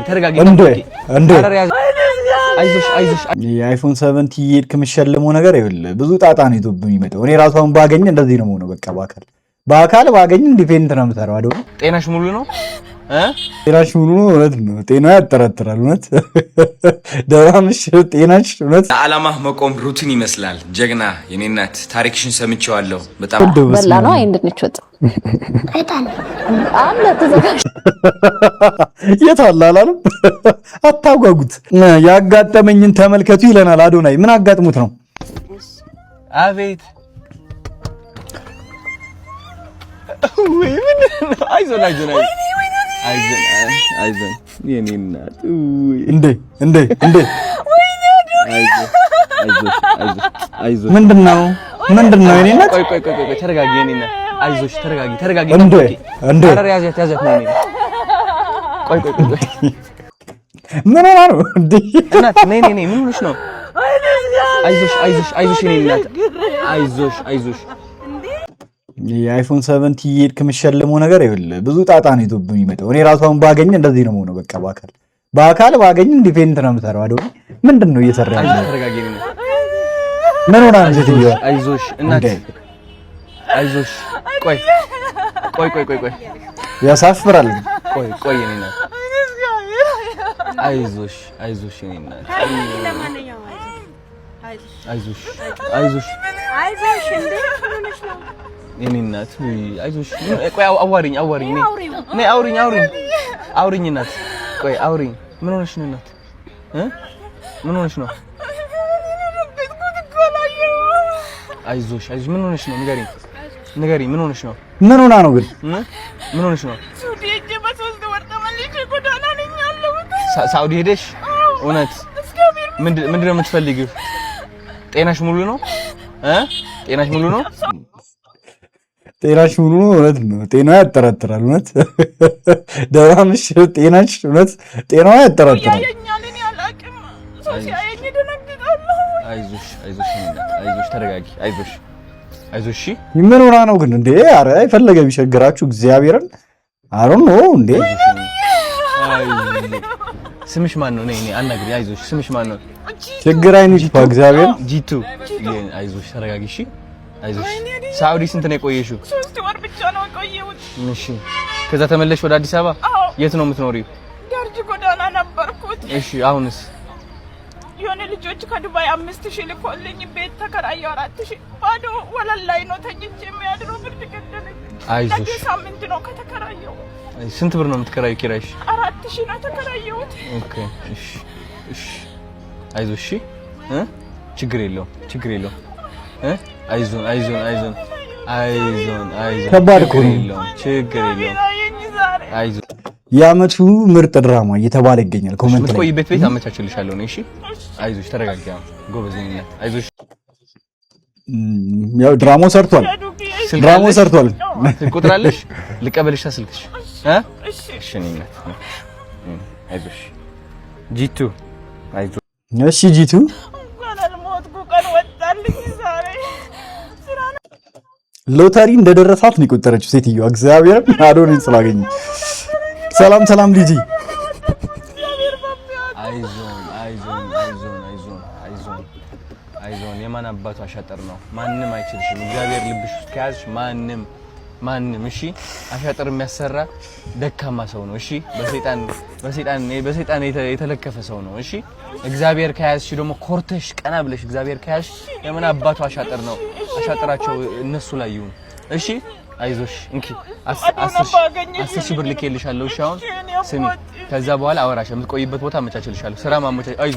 ተረጋጊ አይዞሽ የአይፎን 7 ይሄድክ የምትሸልመው ነገር ይኸውልህ ብዙ ጣጣ ነው ይዞብኝ የሚመጣው እኔ ራሷን ባገኝ እንደዚህ ነው የምሆነው በቃ በአካል ባገኝ ዲፌንት ነው የምሰራው አይደል ጤናሽ ሙሉ ነው ጤናሽ ሙሉ ነው እውነት ነው ጤና ያጠራጥራል እውነት ደህናሽ ጤናሽ እውነት ለዓላማ መቆም ሩቲን ይመስላል ጀግና የኔ እናት ታሪክሽን ሰምቼዋለሁ በጣም በላ ነው አይንድንች ወጥ አይታን አለ ተዘጋጅ የታላላለም አታጓጉት ያጋጠመኝን ተመልከቱ ይለናል አዶናይ ምን አጋጥሙት ነው አቤት ወይ ምን አይዞን የኔ እናት እንዴ አይዞሽ ምንድነው የኔ እናት ቆይ ተረጋጊ የኔ እናት አይዞሽ ተረጋጊ እንዴ አረ ያዘት ነው ቆይ ምን ሆነ ነው እንዴ እናት ነይ ምን ሆነሽ ነው አይዞሽ የኔ እናት አይዞሽ የአይፎን 7 ይሄድክ የምትሸልመው ነገር ይኸውልህ ብዙ ጣጣ ነው ይዞብኝ የሚመጣው እኔ ራሷን ባገኝ እንደዚህ ነው የምሆነው በቃ በአካል ባገኝ ዲፌንት ነው የምሰራው አይደል ምንድነው እየሰራ ያለው ተረጋጊ ምን ሆነ ነው ሴትዮ አይዞሽ እናት አይዞሽ ቆይ ያሳፍራል ቆይ የኔ እናት አይዞሽ የኔ እናት አይዞሽ እንዴ ምንሽ ነው የኔ እናት አይዞሽ ቆይ አዋሪኝ ነይ አውሪኝ እናት ቆይ አውሪኝ ምን ሆነሽ ነው እናት ምን ሆነሽ ነው አይዞሽ ምን ሆነሽ ነው ንገሪኝ ምን ሆነሽ ነው ምን ሆና ነው ግን ምን ሆነሽ ነው ሳውዲ ሄደሽ እውነት ምንድነው የምትፈልጊው ጤናሽ ሙሉ ነው ጤናሽ ሙሉ ነው እውነት ነው ጤና ያጠራጥራል እውነት ደህናሽ ጤናሽ እውነት ጤናው ያጠራጥራል አይዞሽ ተረጋጊ አይዞሽ ምን ሆና ነው ግን እንዴ አረ የፈለገ ቢቸግራችሁ እግዚአብሔርን አሮን ነው እንዴ ስምሽ ማን ነው ነይ አናግሪ አይዞሽ ስምሽ ማን ነው ችግር አይንሽ በእግዚአብሔር ጂቱ አይዞሽ ተረጋጊ እሺ አይዞሽ ሳውዲ ስንት ነው የቆየሽው 3 ወር ብቻ ነው የቆየሁት እሺ ከዛ ተመለሽ ወደ አዲስ አበባ የት ነው የምትኖሪው ደርጅ ጎዳና ነበርኩት እሺ አሁንስ የሆነ ልጆች ከዱባይ 5000 ልኮልኝ ቤት ተከራየው 4000 ባዶ ወለል ላይ ነው ተኝቼ የሚያድረው ብርድ ገደለኝ አይዞሽ ሳምንት ነው ከተከራየው ስንት ብር ነው የምትከራዩ ኪራይሽ 4000 ነው ተከራየሁት ኦኬ እሺ አይዞሽ ችግር የለውም አይዞን ከባድ እኮ ነው ችግር የለውም አይዞን የዓመቱ ምርጥ ድራማ እየተባለ ይገኛል ኮሜንት ላይ ምትቆይበት ቤት አመቻችልሻለሁ ነው እሺ አይዞሽ ተረጋጊ ጎበዝ ነኝ አይዞሽ ያው ድራማው ሰርቷል ቁጥራለሽ ልቀበልሽ ስልክሽ እሺ ነኝ አይዞሽ ጂቱ አይዞሽ እሺ ጂቱ ሎተሪ እንደደረሳት ነው የቆጠረችው ሴትዮዋ እግዚአብሔር አዶንን ስላገኘ ሰላም ልጅ አይዞን የማን አባቱ አሻጠር ነው ማንንም አይችልሽም እግዚአብሔር ልብሽ ውስጥ ከያዝሽ ማንንም እሺ አሻጠር የሚያሰራ ደካማ ሰው ነው እሺ በሰይጣን የተለከፈ ሰው ነው እሺ እግዚአብሔር ከያዝሽ ደግሞ ኮርተሽ ቀና ብለሽ እግዚአብሔር ከያዝሽ የማን አባቱ አሻጠር ነው አሻጠራቸው እነሱ ላይ ይሁን እሺ አይዞሽ እንኪ 10 ብር ልኬልሻለሁ እሺ አሁን ስሚ ከዛ በኋላ አወራሽ የምትቆይበት ቦታ አመቻችልሻለሁ ስራ ማመቻች አይዞ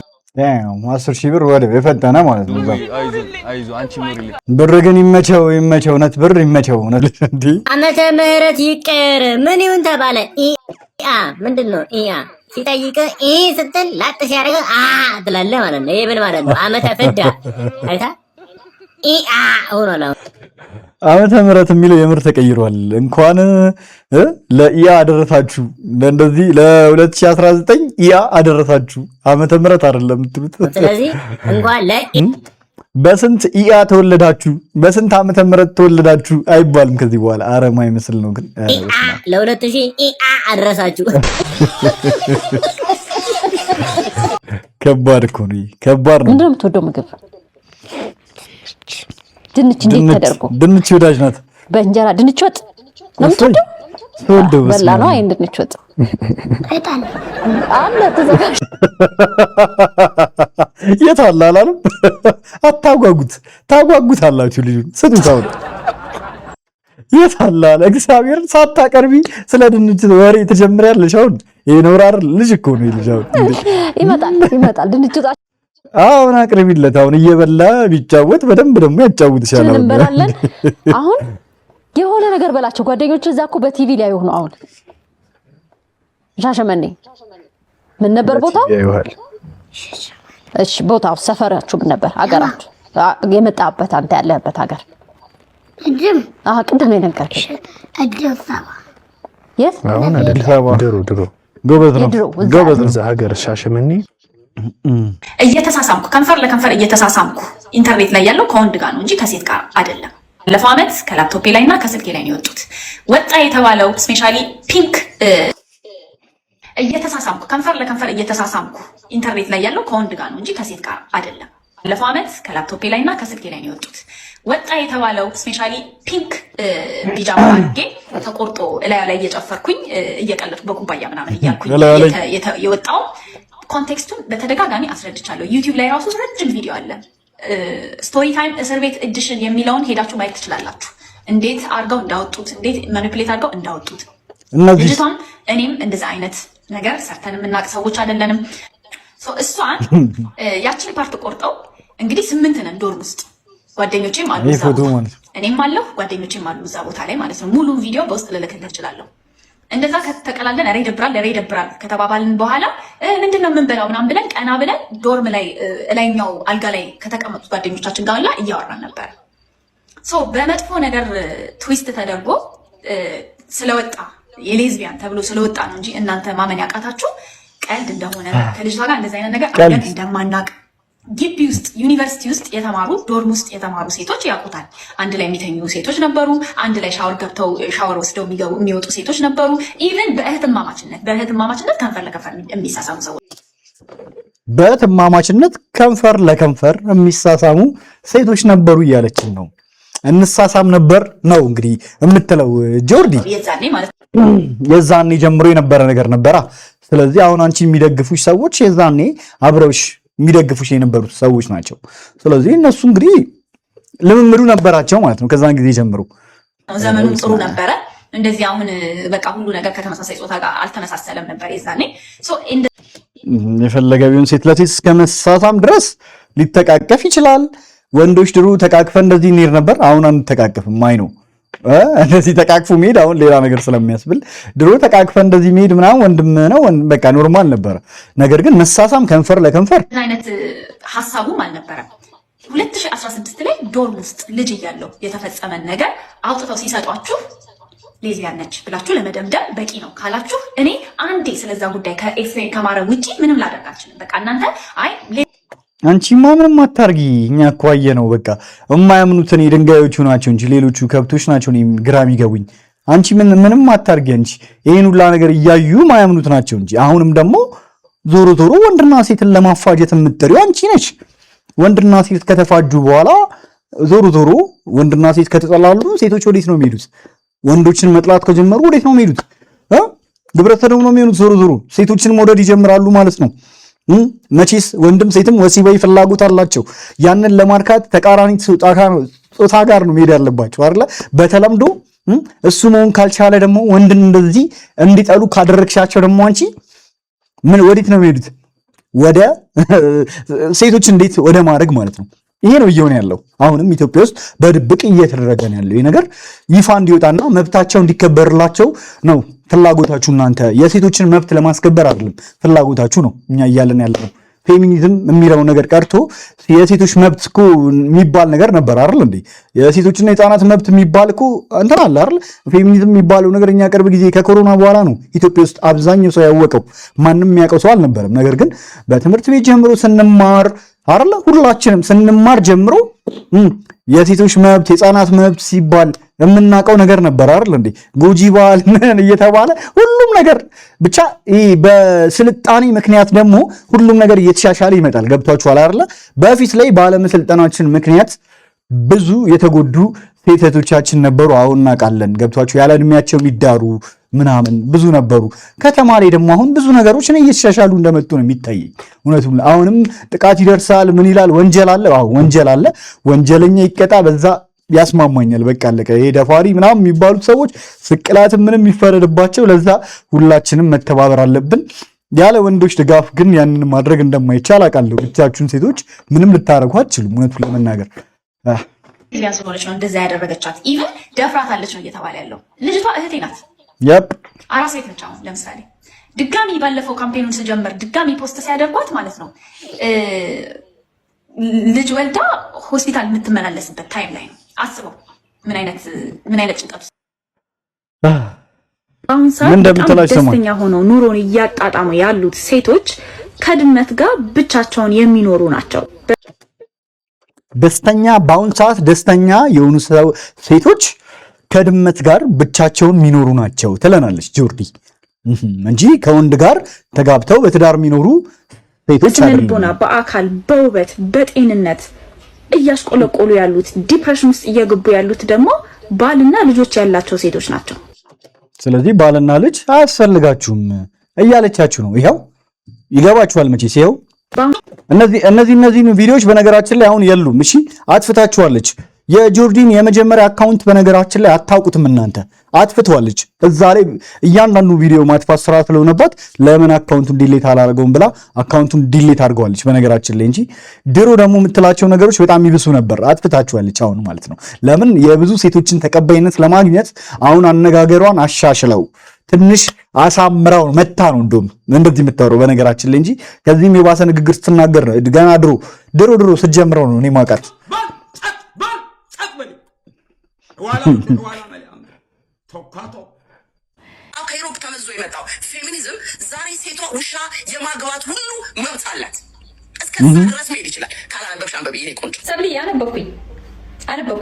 10 ብር ወደ የፈጠነ ማለት ነው አይዞ አንቺ ሞሪልኝ ብር ግን ይመቸው ነት ብር ይመቸው ነት እንዴ ዓመተ ምህረት ይቀር ምን ይሁን ተባለ ምንድነው ሲጠይቅ ስትል ላጥ ሲያደርግ ትላለህ ማለት ነው ይሄ ምን ማለት ነው ዓመተ ፍዳ አይታ ሆኖ ዓመተ ምህረት የሚለው የምር ተቀይሯል እንኳን ለኢያ አደረሳችሁ ለእንደዚህ ለ2019 ኢያ አደረሳችሁ ዓመተ ምህረት አይደለም የምትሉት ስለዚህ እንኳን በስንት ኢያ ተወለዳችሁ በስንት ዓመተ ምህረት ተወለዳችሁ አይባልም ከዚህ በኋላ። ኧረ ማይመስል ነው ግን ለ2000 ኢአ አድረሳችሁ። ከባድ እኮ ነው። ከባድ ነው። ምንድን ነው የምትወደው ምግብ? ድንች እንዴት ተደርጎ? ድንች ወዳጅ ናት። በእንጀራ ድንች ወጥ ነው የምትወደው? ተወደው በላ ነው አይን ድንች ወጥ አይጣል አለ ተዘጋጅ። የት አለ አላለም? ታጓጉታላችሁ ልጁን ስጡት። አሁን የት አለ አለ እግዚአብሔርን ሳታቀርቢ ስለ ድንች ወሬ ትጀምሪያለሽ። አሁን ይሄ ነው አይደል? ልጅ እኮ ነው ልጅ። አሁን ይመጣል ድንች ወጥ አሁን አቅርቢለት። አሁን እየበላ ቢጫወት በደንብ ደግሞ ያጫውትሻል። አሁን እንበላለን። አሁን የሆነ ነገር በላቸው ጓደኞች እዛ እኮ በቲቪ ላይ ሆኖ አሁን ሻሸመኔ ምን ነበር ቦታው? እሺ ቦታው ሰፈራችሁ ምን ነበር? ሀገራችሁ የመጣበት አንተ ያለህበት ሀገር ቅድም ነው የነገርከኝ። የት አሁን አዲስ አበባ ድሮ ጎበዝ ነው እዛ ሀገር ሻሸመኔ እየተሳሳምኩ ከንፈር ለከንፈር እየተሳሳምኩ ኢንተርኔት ላይ ያለው ከወንድ ጋር ነው እንጂ ከሴት ጋር አይደለም። ባለፈው ዓመት ከላፕቶፔ ላይ እና ከስልኬ ላይ ነው የወጡት። ወጣ የተባለው ስፔሻሊ ፒንክ እየተሳሳምኩ ከንፈር ለከንፈር እየተሳሳምኩ ኢንተርኔት ላይ ያለው ከወንድ ጋር ነው እንጂ ከሴት ጋር አይደለም። ባለፈው ዓመት ከላፕቶፔ ላይ እና ከስልኬ ላይ ነው የወጡት። ወጣ የተባለው ስፔሻሊ ፒንክ ቢጃማ አድርጌ ተቆርጦ እላዩ ላይ እየጨፈርኩኝ እየቀለድኩ በኩባያ ምናምን እያልኩኝ የወጣው ኮንቴክስቱን በተደጋጋሚ አስረድቻለሁ። ዩቲዩብ ላይ ራሱ ረጅም ቪዲዮ አለ። ስቶሪ ታይም እስር ቤት ኤዲሽን የሚለውን ሄዳችሁ ማየት ትችላላችሁ። እንዴት አድርገው እንዳወጡት፣ እንዴት ማኒፕሌት አድርገው እንዳወጡት። ልጅቷም እኔም እንደዛ አይነት ነገር ሰርተን የምናውቅ ሰዎች አይደለንም። እሷን ያችን ፓርት ቆርጠው እንግዲህ 8 ነን ዶርም ውስጥ ጓደኞቼም አሉ፣ እኔም አለሁ ጓደኞቼም አሉ እዛ ቦታ ላይ ማለት ነው። ሙሉ ቪዲዮ በውስጥ ልልክልህ እችላለሁ። እንደዛ ከተቀላለን ሬ ደብራል ከተባባልን በኋላ ምንድነው የምንበላው ምናምን ብለን ቀና ብለን ዶርም ላይ ላይኛው አልጋ ላይ ከተቀመጡት ጓደኞቻችን ጋር እያወራን ነበር። በመጥፎ ነገር ትዊስት ተደርጎ ስለወጣ የሌዝቢያን ተብሎ ስለወጣ ነው እንጂ እናንተ ማመን ያቃታችሁ ቀልድ እንደሆነ ከልጅቷ ጋር እንደዚህ አይነት ነገር አድርገን እንደማናቅ ግቢ ውስጥ ዩኒቨርሲቲ ውስጥ የተማሩ ዶርም ውስጥ የተማሩ ሴቶች ያውቁታል። አንድ ላይ የሚተኙ ሴቶች ነበሩ። አንድ ላይ ሻወር ገብተው ሻወር ወስደው የሚወጡ ሴቶች ነበሩ። ኢቭን በእህትማማችነት ከንፈር ለከንፈር የሚሳሳሙ ሰዎች በእህትማማችነት ከንፈር ለከንፈር የሚሳሳሙ ሴቶች ነበሩ እያለችን ነው። እንሳሳም ነበር ነው እንግዲህ የምትለው ጆርዲ። የዛኔ ጀምሮ የነበረ ነገር ነበራ። ስለዚህ አሁን አንቺ የሚደግፉሽ ሰዎች የዛኔ አብረውሽ የሚደግፉሽ የነበሩት ሰዎች ናቸው። ስለዚህ እነሱ እንግዲህ ልምምዱ ነበራቸው ማለት ነው። ከዛን ጊዜ ጀምሮ ዘመኑ ጥሩ ነበረ። እንደዚህ አሁን በቃ ሁሉ ነገር ከተመሳሳይ ጾታ ጋር አልተመሳሰለም ነበር የዛኔ። የፈለገ ቢሆን ሴት ለሴት እስከ መሳሳም ድረስ ሊተቃቀፍ ይችላል። ወንዶች ድሮ ተቃቅፈ እንደዚህ እንሄድ ነበር። አሁን አንተቃቀፍም። ማይ ነው እንደዚህ ተቃቅፉ መሄድ አሁን ሌላ ነገር ስለሚያስብል ድሮ ተቃቅፈ እንደዚህ መሄድ ምናምን ወንድም ነው በቃ ኖርማል ነበረ። ነገር ግን መሳሳም ከንፈር ለከንፈር አይነት ሐሳቡም አልነበረም። 2016 ላይ ዶርም ውስጥ ልጅ እያለው የተፈጸመን ነገር አውጥተው ሲሰጧችሁ ሌዝቢያን ነች ብላችሁ ለመደምደም በቂ ነው ካላችሁ እኔ አንዴ ስለዛ ጉዳይ ከኤክስፕሌን ከማድረግ ውጪ ምንም ላደርግ አልችልም። በቃ እናንተ አይ አንቺማ ምንም አታርጊ፣ እኛ እኮ አየነው። በቃ የማያምኑት እኔ ድንጋዮቹ ናቸው እንጂ ሌሎቹ ከብቶች ናቸው እኔ ግራ የሚገቡኝ። አንቺ ምንም አታርጊ። አንቺ ይሄን ሁላ ነገር እያዩ የማያምኑት ናቸው እንጂ አሁንም ደግሞ ዞሮ ዞሮ ወንድና ሴትን ለማፋጀት የምትጠሪው አንቺ ነች። ወንድና ሴት ከተፋጁ በኋላ ዞሮ ዞሮ ወንድና ሴት ከተጠላሉ ሴቶች ወዴት ነው የሚሄዱት? ወንዶችን መጥላት ከጀመሩ ወዴት ነው የሚሄዱት? ግብረ ሰዶም ነው የሚሆኑት። ዞሮ ዞሮ ሴቶችን መውደድ ይጀምራሉ ማለት ነው። መቼስ ወንድም ሴትም ወሲባዊ ፍላጎት አላቸው። ያንን ለማርካት ተቃራኒ ጾታ ጋር ነው መሄድ ያለባቸው አይደለ? በተለምዶ እሱ መሆን ካልቻለ ደግሞ ወንድን እንደዚህ እንዲጠሉ ካደረግሻቸው ደግሞ አንቺ ምን ወዴት ነው የሚሄዱት? ወደ ሴቶች እንዴት ወደ ማድረግ ማለት ነው። ይሄ ነው እየሆነ ያለው። አሁንም ኢትዮጵያ ውስጥ በድብቅ እየተደረገ ነው ያለው። ይሄ ነገር ይፋ እንዲወጣና መብታቸው እንዲከበርላቸው ነው ፍላጎታችሁ። እናንተ የሴቶችን መብት ለማስከበር አይደለም ፍላጎታችሁ ነው እኛ እያለን ያለው። ፌሚኒዝም የሚለው ነገር ቀርቶ የሴቶች መብት እኮ የሚባል ነገር ነበር አይደል እንዴ? የሴቶችና የህፃናት መብት የሚባል እኮ እንትን አለ አይደል? ፌሚኒዝም የሚባለው ነገር እኛ ቅርብ ጊዜ ከኮሮና በኋላ ነው ኢትዮጵያ ውስጥ አብዛኛው ሰው ያወቀው። ማንም የሚያውቀው ሰው አልነበረም። ነገር ግን በትምህርት ቤት ጀምሮ ስንማር አይደለ? ሁላችንም ስንማር ጀምሮ የሴቶች መብት የህፃናት መብት ሲባል የምናውቀው ነገር ነበር አይደል እንዴ? ጎጂ ባህል ምን እየተባለ ሁሉም ነገር ብቻ በስልጣኔ ምክንያት ደግሞ ሁሉም ነገር እየተሻሻለ ይመጣል። ገብቷችኋል አይደለ? በፊት ላይ ባለመሰልጠናችን ምክንያት ብዙ የተጎዱ ሴቶቻችን ነበሩ። አሁን እናውቃለን። ገብቷችሁ ያለ እድሜያቸው የሚዳሩ ምናምን ብዙ ነበሩ። ከተማ ላይ ደግሞ አሁን ብዙ ነገሮች እየተሻሻሉ እንደመጡ ነው የሚታየኝ። እውነቱም አሁንም ጥቃት ይደርሳል። ምን ይላል? ወንጀል አለ። አዎ ወንጀል አለ። ወንጀለኛ ይቀጣ፣ በዛ ያስማማኛል። በቃ አለቀ። ይሄ ደፋሪ ምናምን የሚባሉት ሰዎች ስቅላት ምንም ይፈረድባቸው። ለዛ ሁላችንም መተባበር አለብን። ያለ ወንዶች ድጋፍ ግን ያንን ማድረግ እንደማይቻል አውቃለሁ። ብቻችሁን ሴቶች ምንም ልታረጉ አትችሉም። እውነቱን ለመናገር ሊያስሆነች ነው እንደዛ ያደረገቻት። ኢቨን ደፍራታለች ነው እየተባለ ያለው። ልጅቷ እህቴ ናት። አራስ ቤት ነች። አሁን ለምሳሌ ድጋሚ ባለፈው ካምፔኑን ስጀምር ድጋሚ ፖስት ሲያደርጓት ማለት ነው ልጅ ወልዳ ሆስፒታል የምትመላለስበት ታይም ላይ ነው። አስበው ምን አይነት ጭንቀት። አሁን ሰዓት በጣም ደስተኛ ሆነው ኑሮን እያጣጣሙ ያሉት ሴቶች ከድመት ጋር ብቻቸውን የሚኖሩ ናቸው። ደስተኛ በአሁን ሰዓት ደስተኛ የሆኑ ሴቶች ከድመት ጋር ብቻቸውን የሚኖሩ ናቸው ትለናለች ጆርዲ እንጂ ከወንድ ጋር ተጋብተው በትዳር የሚኖሩ ሴቶች አይደሉም። በአካል በውበት በጤንነት እያስቆለቆሉ ያሉት ዲፕሬሽን ውስጥ እየገቡ ያሉት ደግሞ ባልና ልጆች ያላቸው ሴቶች ናቸው። ስለዚህ ባልና ልጅ አያስፈልጋችሁም እያለቻችሁ ነው። ይሄው ይገባችኋል መቼስ። ይሄው እነዚህ ቪዲዮዎች በነገራችን ላይ አሁን የሉም። እሺ አጥፍታችኋለች። የጆርዲን የመጀመሪያ አካውንት በነገራችን ላይ አታውቁትም እናንተ። አጥፍተዋለች። እዛ ላይ እያንዳንዱ ቪዲዮ ማጥፋት ስራ ስለሆነባት ለምን አካውንቱን ዲሌት አላደረገውም ብላ አካውንቱን ዲሌት አድርገዋለች በነገራችን ላይ እንጂ ድሮ ደግሞ የምትላቸው ነገሮች በጣም ይብሱ ነበር። አጥፍታችኋለች አሁን ማለት ነው። ለምን የብዙ ሴቶችን ተቀባይነት ለማግኘት አሁን አነጋገሯን አሻሽለው ትንሽ አሳምራው መታ ነው እንደውም እንደዚህ የምታወራው በነገራችን ላይ እንጂ ከዚህም የባሰ ንግግር ስትናገር ነው ገና ድሮ ስትጀምረው ነው እኔ ማውቃት። ከዩሮፕ ተመዞ የመጣው ፌሚኒዝም ዛሬ ሴቷ ውሻ የማግባት ሁሉ መብት አላት። እስከዛ ድረስ መሄድ ይችላል። ካላነበብሽ አንበብ ይሄ ቆንጆ ሰብሊ አነበብኩ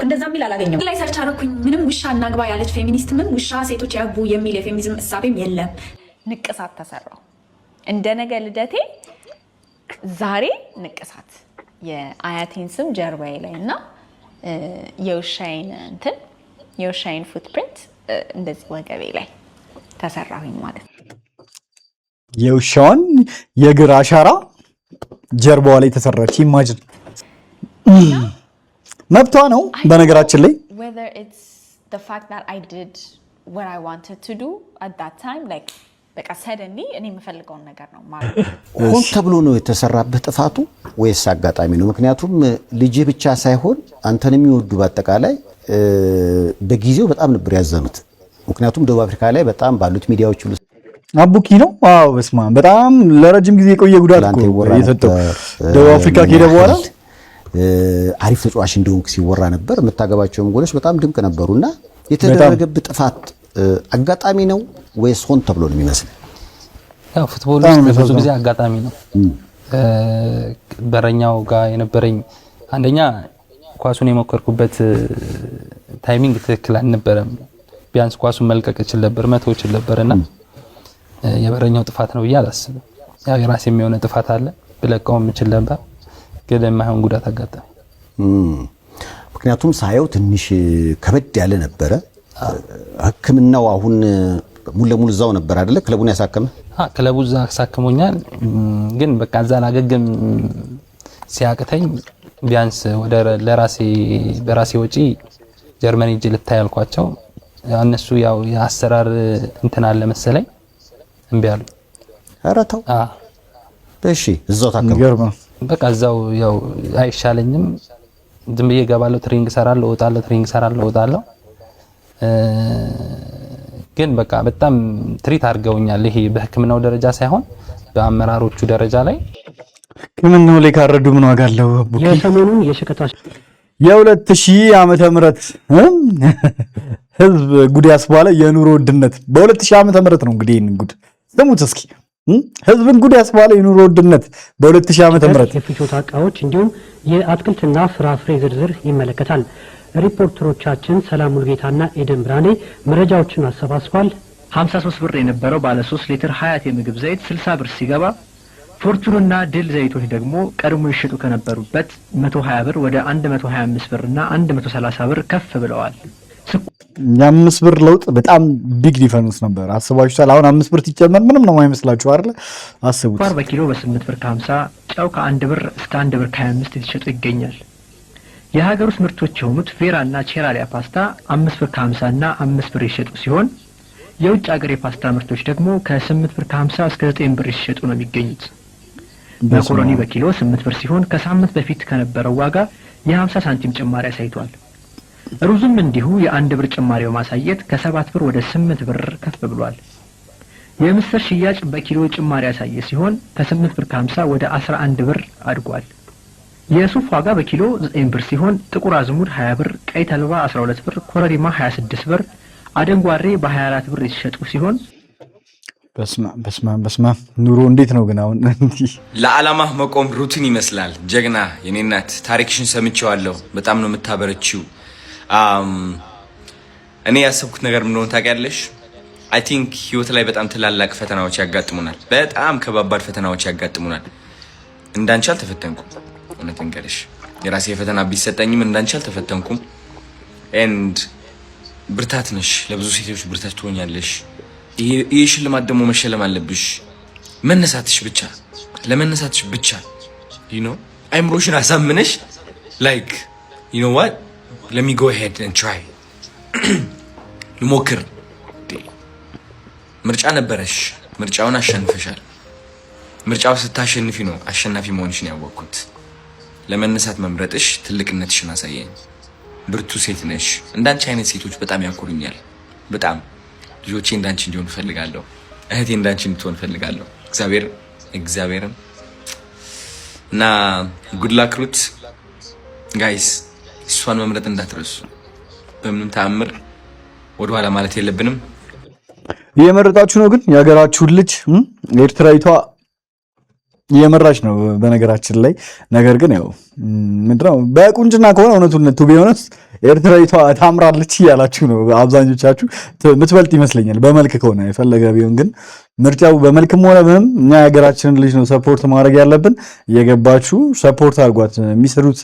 እንደዛ የሚል አላገኘሁም። ላይ ሰርች አደረኩኝ። ምንም ውሻ እናግባ ያለች ፌሚኒስት ምን ውሻ ሴቶች ያግቡ የሚል የፌሚኒዝም እሳቤም የለም። ንቅሳት ተሰራው እንደ ነገ ልደቴ ዛሬ ንቅሳት የአያቴን ስም ጀርባዬ ላይ እና የውሻዬን ፉትፕሪንት እንደዚህ ወገቤ ላይ ተሰራሁኝ ማለት ነው። የውሻዋን የእግር አሻራ ጀርባዋ ላይ ተሰራች። ኢማጂን መብቷ ነው በነገራችን ላይ whether it's the fact that I did what I wanted to do at that time like በቃ suddenly እኔ የምፈልገውን ነገር ነው ማለት ሆን ተብሎ ነው የተሰራበት ጥፋቱ ወይስ አጋጣሚ ነው? ምክንያቱም ልጅ ብቻ ሳይሆን አንተን የሚወዱ በአጠቃላይ በጊዜው በጣም ነበር ያዘኑት። ምክንያቱም ደቡብ አፍሪካ ላይ በጣም ባሉት ሚዲያዎች ሁሉ አቡኪ ነው። አዎ በስማ በጣም ለረጅም ጊዜ የቆየ ጉዳት እኮ እየሰጠው ደቡብ አፍሪካ ከሄደ በኋላ አሪፍ ተጫዋች እንደሆንክ ሲወራ ነበር። የምታገባቸው ጎሎች በጣም ድንቅ ነበሩና የተደረገብህ ጥፋት አጋጣሚ ነው ወይስ ሆን ተብሎ ነው የሚመስል? ያው ፉትቦል ውስጥ ብዙ ጊዜ አጋጣሚ ነው። በረኛው ጋር የነበረኝ አንደኛ ኳሱን የሞከርኩበት ታይሚንግ ትክክል አልነበረም። ቢያንስ ኳሱን መልቀቅ እችል ነበር፣ መተው እችል ነበርና የበረኛው ጥፋት ነው ብዬ አላስብም። ያው የራሴ የሚሆነ ጥፋት አለ ብለቀውም እችል ነበር፣ ግን የማይሆን ጉዳት አጋጠመኝ። ምክንያቱም ሳየው ትንሽ ከበድ ያለ ነበረ። ሕክምናው አሁን ሙሉ ለሙሉ እዛው ነበር አይደለ? ክለቡን ያሳከመ ክለቡ እዛ ያሳክሞኛል። ግን በቃ እዛ ላገግም ሲያቅተኝ ቢያንስ ወደ በራሴ ወጪ ጀርመኒ ሄጄ ልታይ አልኳቸው። እነሱ ያው የአሰራር እንትን አለ መሰለኝ እምቢ አሉ። ኧረ ተው። እሺ እዛው ታከመ። በቃ እዛው ያው አይሻለኝም። ዝም ብዬ እገባለሁ፣ ትሬኒንግ እሰራለሁ፣ እወጣለሁ። ግን በቃ በጣም ትሪት አድርገውኛል። ይሄ በህክምናው ደረጃ ሳይሆን በአመራሮቹ ደረጃ ላይ ሕክምናው ላይ ካረዱ ምን ዋጋ አለው? የሰሞኑን የሸከታ የ2000 ዓመተ ምህረት ህዝብ ጉድ ያስባለ የኑሮ ውድነት በ2000 ዓመተ ምህረት ነው። እንግዲህ ይሄን ጉድ ስሙት እስኪ። ህዝብን ጉድ ያስባለ የኑሮ ውድነት በ2000 ዓመተ ምህረት የፍጆታ ዕቃዎች እንዲሁም የአትክልትና ፍራፍሬ ዝርዝር ይመለከታል። ሪፖርተሮቻችን ሰላም ሙልጌታና ኤደን ብራኔ መረጃዎችን አሰባስቧል። 53 ብር የነበረው ባለ 3 ሊትር ሀያት የምግብ ዘይት 60 ብር ሲገባ ፎርቹንና ድል ዘይቶች ደግሞ ቀድሞ ይሸጡ ከነበሩበት 120 ብር ወደ 125 ብርና 130 ብር ከፍ ብለዋል። የ5 ብር ለውጥ በጣም ቢግ ዲፈረንስ ነበር። አስባችሁታል? አሁን 5 ብር ሲጨመር ምንም ነው የማይመስላችሁ አይደል? አስቡት። ፋር በኪሎ በ8 ብር ከ50፣ ጨው ከ1 ብር እስከ 1 ብር ከ25 የተሸጡ ይገኛል። የሀገር ውስጥ ምርቶች የሆኑት ቬራና ቼራሊያ ፓስታ 5 ብር ከ50 እና 5 ብር ይሸጡ ሲሆን የውጭ ሀገር የፓስታ ምርቶች ደግሞ ከ8 ብር ከ50 እስከ 9 ብር ይሸጡ ነው የሚገኙት። መኮሮኒ በኪሎ 8 ብር ሲሆን ከሳምንት በፊት ከነበረው ዋጋ የ50 ሳንቲም ጭማሪ አሳይቷል። ሩዝም እንዲሁ የ1 ብር ጭማሪ በማሳየት ከ7 ብር ወደ 8 ብር ከፍ ብሏል። የምስር ሽያጭ በኪሎ ጭማሪ ያሳየ ሲሆን ከ8 ብር ከ50 ወደ 11 ብር አድጓል። የሱፍ ዋጋ በኪሎ 9 ብር ሲሆን ጥቁር አዝሙድ 20 ብር፣ ቀይ ተልባ 12 ብር፣ ኮረሪማ 26 ብር፣ አደንጓሬ በ24 ብር የተሸጡ ሲሆን በስማ ኑሮ እንዴት ነው ግን አሁን? ለዓላማህ መቆም ሩቲን ይመስላል። ጀግና የኔ እናት ታሪክሽን ሰምቼዋለሁ። በጣም ነው የምታበረችው። እኔ ያሰብኩት ነገር ምን እንደሆነ ታውቂያለሽ? አይ ቲንክ ህይወት ላይ በጣም ትላልቅ ፈተናዎች ያጋጥሙናል። በጣም ከባባድ ፈተናዎች ያጋጥሙናል። እንዳንቺ አልተፈተንኩም። እውነቴን እንገርሽ የራሴ ፈተና ቢሰጠኝም እንዳንቺ አልተፈተንኩም። ኤንድ ብርታት ነሽ፣ ለብዙ ሴቶች ብርታት ትሆኛለሽ። ይህ ሽልማት ደግሞ መሸለም አለብሽ። መነሳትሽ ብቻ ለመነሳትሽ ብቻ አይምሮሽን አሳምነሽ ላይክ what let me go ahead and try ልሞክር። ምርጫ ነበረሽ፣ ምርጫውን አሸንፈሻል። ምርጫው ስታሸንፊ ነው አሸናፊ መሆንሽን ያወቅኩት። ለመነሳት መምረጥሽ ትልቅነትሽን አሳየኝ። ብርቱ ሴት ነሽ። እንዳንቺ አይነት ሴቶች በጣም ያኮሩኛል። በጣም ልጆቼ እንዳንቺ እንዲሆን ፈልጋለሁ። እህቴ እንዳንቺ እንድትሆን ፈልጋለሁ። እግዚአብሔርን እና ጉድ ላክ ሩት ጋይስ። እሷን መምረጥ እንዳትረሱ በምንም ተአምር ወደኋላ ማለት የለብንም። እየመረጣችሁ ነው ግን የሀገራችሁን ልጅ ኤርትራዊቷ እየመራች ነው በነገራችን ላይ። ነገር ግን ያው ምንድነው በቁንጅና ከሆነ እውነቱን ቱ ቢሆንስ ኤርትራዊቷ ታምራለች እያላችሁ ነው አብዛኞቻችሁ። ምትበልጥ ይመስለኛል በመልክ ከሆነ የፈለገ ቢሆን ግን ምርጫው በመልክም ሆነ ምንም እኛ የሀገራችንን ልጅ ነው ሰፖርት ማድረግ ያለብን። እየገባችሁ ሰፖርት አድርጓት። የሚሰሩት